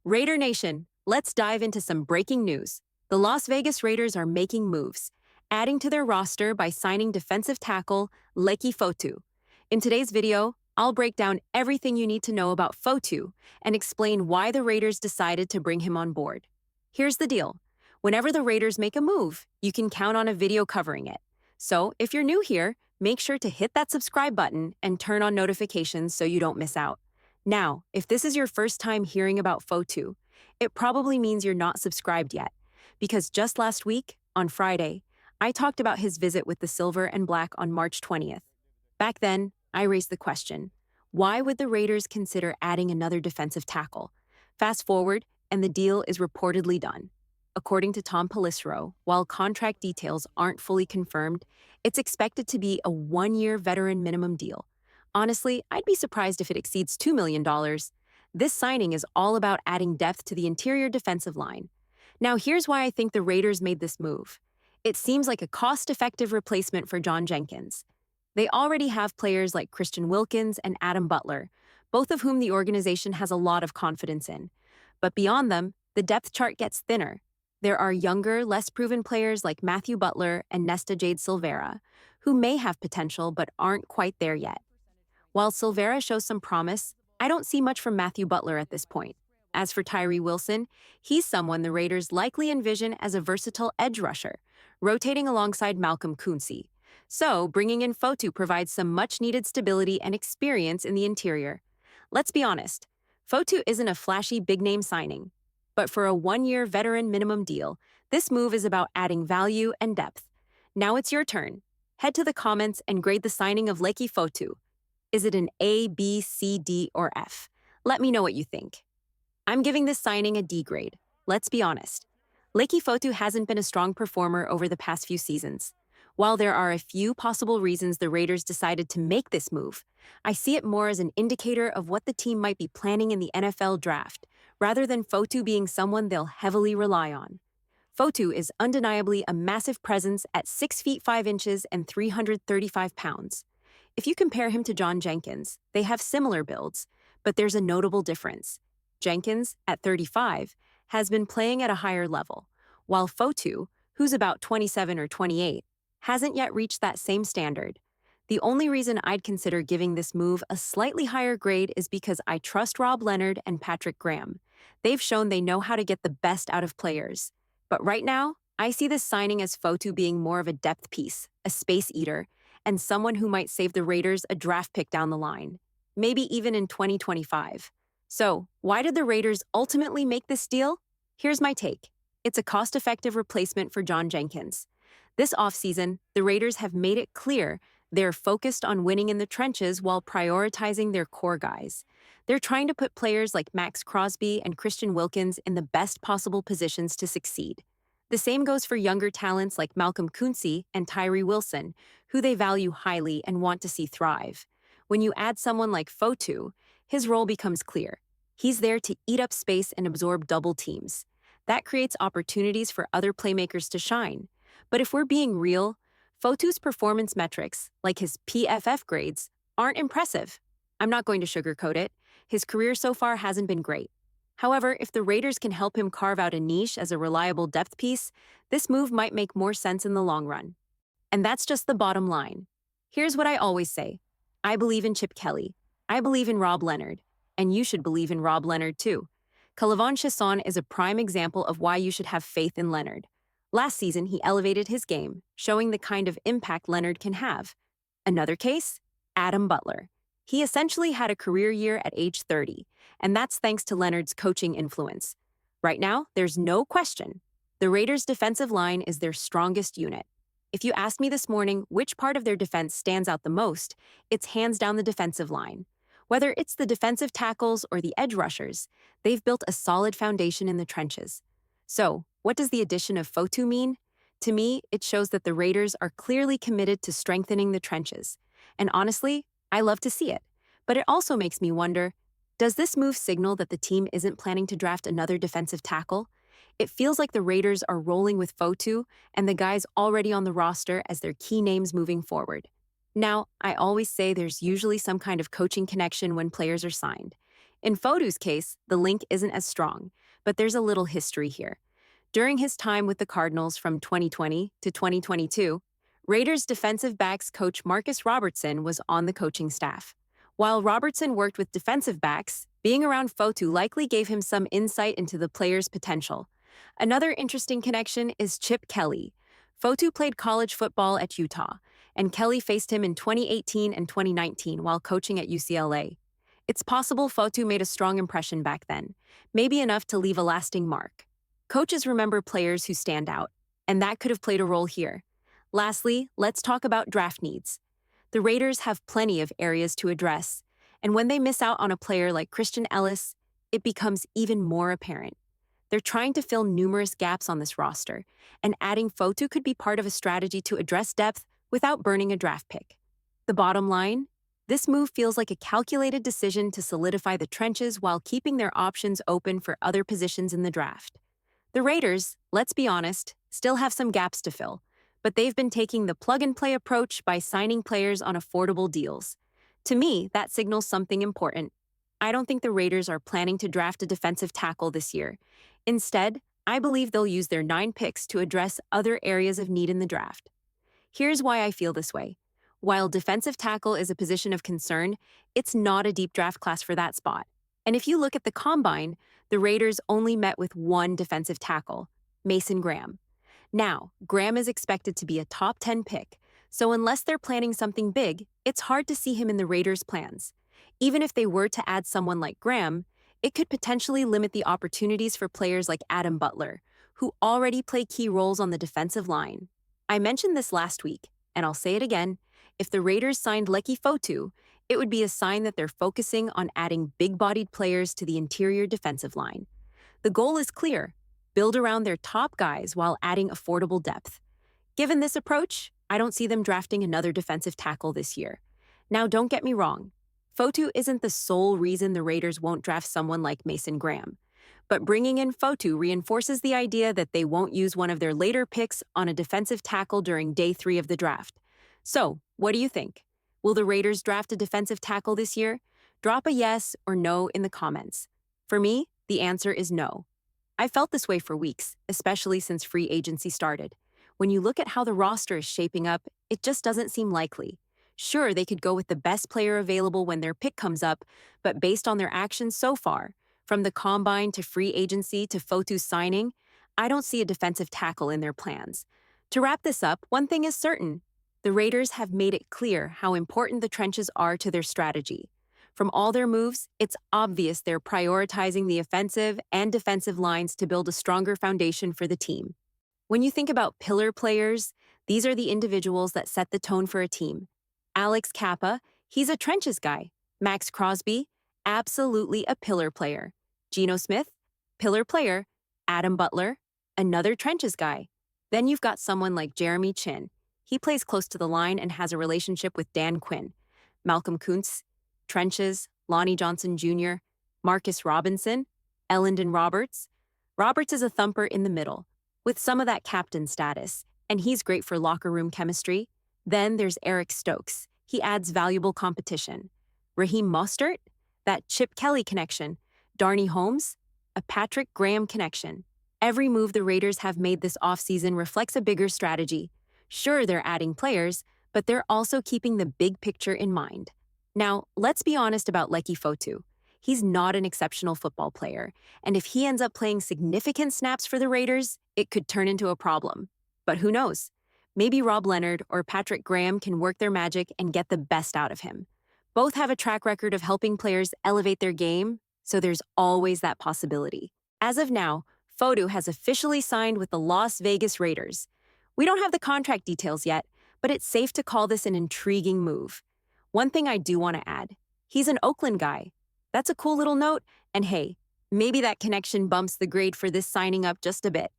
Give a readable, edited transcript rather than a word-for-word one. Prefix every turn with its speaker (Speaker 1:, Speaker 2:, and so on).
Speaker 1: Raider Nation, let's dive into some breaking news. The Las Vegas Raiders are making moves, adding to their roster by signing defensive tackle Leki Fotu. In today's video, I'll break down everything you need to know about Fotu and explain why the Raiders decided to bring him on board. Here's the deal. Whenever the Raiders make a move, you can count on a video covering it. So, if you're new here, make sure to hit that subscribe button and turn on notifications so you don't miss out. Now, if this is your first time hearing about Fotu, it probably means you're not subscribed yet, because just last week, on Friday, I talked about his visit with the Silver and Black on March 20th. Back then, I raised the question, why would the Raiders consider adding another defensive tackle? Fast forward, and the deal is reportedly done. According to Tom Pelissero, while contract details aren't fully confirmed, it's expected to be a one-year veteran minimum deal. Honestly, I'd be surprised if it exceeds $2 million. This signing is all about adding depth to the interior defensive line. Now, here's why I think the Raiders made this move. It seems like a cost-effective replacement for John Jenkins. They already have players like Christian Wilkins and Adam Butler, both of whom the organization has a lot of confidence in. But beyond them, the depth chart gets thinner. There are younger, less proven players like Matthew Butler and Nesta Jade Silvera, who may have potential but aren't quite there yet. While Silvera shows some promise, I don't see much from Matthew Butler at this point. As for Tyree Wilson, he's someone the Raiders likely envision as a versatile edge rusher, rotating alongside Malcolm Kunsey. So, bringing in Fotu provides some much-needed stability and experience in the interior. Let's be honest, Fotu isn't a flashy big-name signing. But for a one-year veteran minimum deal, this move is about adding value and depth. Now it's your turn. Head to the comments and grade the signing of Leki Fotu. Is it an A, B, C, D, or F? Let me know what you think. I'm giving this signing a D grade. Let's be honest. Leki Fotu hasn't been a strong performer over the past few seasons. While there are a few possible reasons the Raiders decided to make this move, I see it more as an indicator of what the team might be planning in the NFL draft, rather than Fotu being someone they'll heavily rely on. Fotu is undeniably a massive presence at 6 feet 5 inches and 335 pounds. If you compare him to John Jenkins, they have similar builds, but there's a notable difference. Jenkins, at 35, has been playing at a higher level, while Fotu, who's about 27 or 28, hasn't yet reached that same standard. The only reason I'd consider giving this move a slightly higher grade is because I trust Rob Leonard and Patrick Graham. They've shown they know how to get the best out of players. But right now, I see this signing as Fotu being more of a depth piece, a space eater, and someone who might save the Raiders a draft pick down the line, maybe even in 2025. So, why did the Raiders ultimately make this deal? Here's my take. It's a cost-effective replacement for John Jenkins. This offseason, the Raiders have made it clear they're focused on winning in the trenches while prioritizing their core guys. They're trying to put players like Max Crosby and Christian Wilkins in the best possible positions to succeed. The same goes for younger talents like Malcolm Kunsey and Tyree Wilson, who they value highly and want to see thrive. When you add someone like Fotu, his role becomes clear. He's there to eat up space and absorb double teams. That creates opportunities for other playmakers to shine. But if we're being real, Fotu's performance metrics, like his PFF grades, aren't impressive. I'm not going to sugarcoat it. His career so far hasn't been great. However, if the Raiders can help him carve out a niche as a reliable depth piece, this move might make more sense in the long run. And that's just the bottom line. Here's what I always say. I believe in Chip Kelly. I believe in Rob Leonard. And you should believe in Rob Leonard too. K'Lavon Chaisson is a prime example of why you should have faith in Leonard. Last season, he elevated his game, showing the kind of impact Leonard can have. Another case? Adam Butler. He essentially had a career year at age 30, and that's thanks to Leonard's coaching influence. Right now, there's no question. The Raiders' defensive line is their strongest unit. If you asked me this morning which part of their defense stands out the most, it's hands down the defensive line. Whether it's the defensive tackles or the edge rushers, they've built a solid foundation in the trenches. So, what does the addition of Fotu mean? To me, it shows that the Raiders are clearly committed to strengthening the trenches. And honestly, I love to see it. But it also makes me wonder, does this move signal that the team isn't planning to draft another defensive tackle? It feels like the Raiders are rolling with Fotu and the guys already on the roster as their key names moving forward. Now, I always say there's usually some kind of coaching connection when players are signed. In Fotu's case, the link isn't as strong, but there's a little history here. During his time with the Cardinals from 2020 to 2022, Raiders defensive backs coach Marcus Robertson was on the coaching staff. While Robertson worked with defensive backs, being around Fotu likely gave him some insight into the player's potential. Another interesting connection is Chip Kelly. Fotu played college football at Utah, and Kelly faced him in 2018 and 2019 while coaching at UCLA. It's possible Fotu made a strong impression back then, maybe enough to leave a lasting mark. Coaches remember players who stand out, and that could have played a role here. Lastly, let's talk about draft needs. The Raiders have plenty of areas to address, and when they miss out on a player like Christian Ellis, it becomes even more apparent. They're trying to fill numerous gaps on this roster, and adding Fotu could be part of a strategy to address depth without burning a draft pick. The bottom line? This move feels like a calculated decision to solidify the trenches while keeping their options open for other positions in the draft. The Raiders, let's be honest, still have some gaps to fill, but they've been taking the plug-and-play approach by signing players on affordable deals. To me, that signals something important. I don't think the Raiders are planning to draft a defensive tackle this year. Instead, I believe they'll use their 9 picks to address other areas of need in the draft. Here's why I feel this way. While defensive tackle is a position of concern, it's not a deep draft class for that spot. And if you look at the combine, the Raiders only met with one defensive tackle, Mason Graham. Now, Graham is expected to be a top 10 pick, so unless they're planning something big, it's hard to see him in the Raiders' plans. Even if they were to add someone like Graham, it could potentially limit the opportunities for players like Adam Butler, who already play key roles on the defensive line. I mentioned this last week, and I'll say it again. If the Raiders signed Leki Fotu, it would be a sign that they're focusing on adding big-bodied players to the interior defensive line. The goal is clear: build around their top guys while adding affordable depth. Given this approach, I don't see them drafting another defensive tackle this year. Now, don't get me wrong. Fotu isn't the sole reason the Raiders won't draft someone like Mason Graham. But bringing in Fotu reinforces the idea that they won't use one of their later picks on a defensive tackle during day 3 of the draft. So, what do you think? Will the Raiders draft a defensive tackle this year? Drop a yes or no in the comments. For me, the answer is no. I felt this way for weeks, especially since free agency started. When you look at how the roster is shaping up, it just doesn't seem likely. Sure, they could go with the best player available when their pick comes up, but based on their actions so far, from the combine to free agency to Fotu's signing, I don't see a defensive tackle in their plans. To wrap this up, one thing is certain. The Raiders have made it clear how important the trenches are to their strategy. From all their moves, it's obvious they're prioritizing the offensive and defensive lines to build a stronger foundation for the team. When you think about pillar players, these are the individuals that set the tone for a team. Alex Kappa, he's a trenches guy. Max Crosby, absolutely a pillar player. Geno Smith, pillar player. Adam Butler, another trenches guy. Then you've got someone like Jeremy Chin. He plays close to the line and has a relationship with Dan Quinn. Malcolm Kuntz, trenches. Lonnie Johnson Jr., Marcus Robinson, Ellendon Roberts. Roberts is a thumper in the middle, with some of that captain status, and he's great for locker room chemistry. Then there's Eric Stokes. He adds valuable competition. Raheem Mostert, that Chip Kelly connection. Darnay Holmes, a Patrick Graham connection. Every move the Raiders have made this offseason reflects a bigger strategy. Sure, they're adding players, but they're also keeping the big picture in mind. Now, let's be honest about Leki Fotu. He's not an exceptional football player, and if he ends up playing significant snaps for the Raiders, it could turn into a problem. But who knows? Maybe Rob Leonard or Patrick Graham can work their magic and get the best out of him. Both have a track record of helping players elevate their game, so there's always that possibility. As of now, Fotu has officially signed with the Las Vegas Raiders. We don't have the contract details yet, but it's safe to call this an intriguing move. One thing I do want to add, he's an Oakland guy. That's a cool little note, and hey, maybe that connection bumps the grade for this signing up just a bit.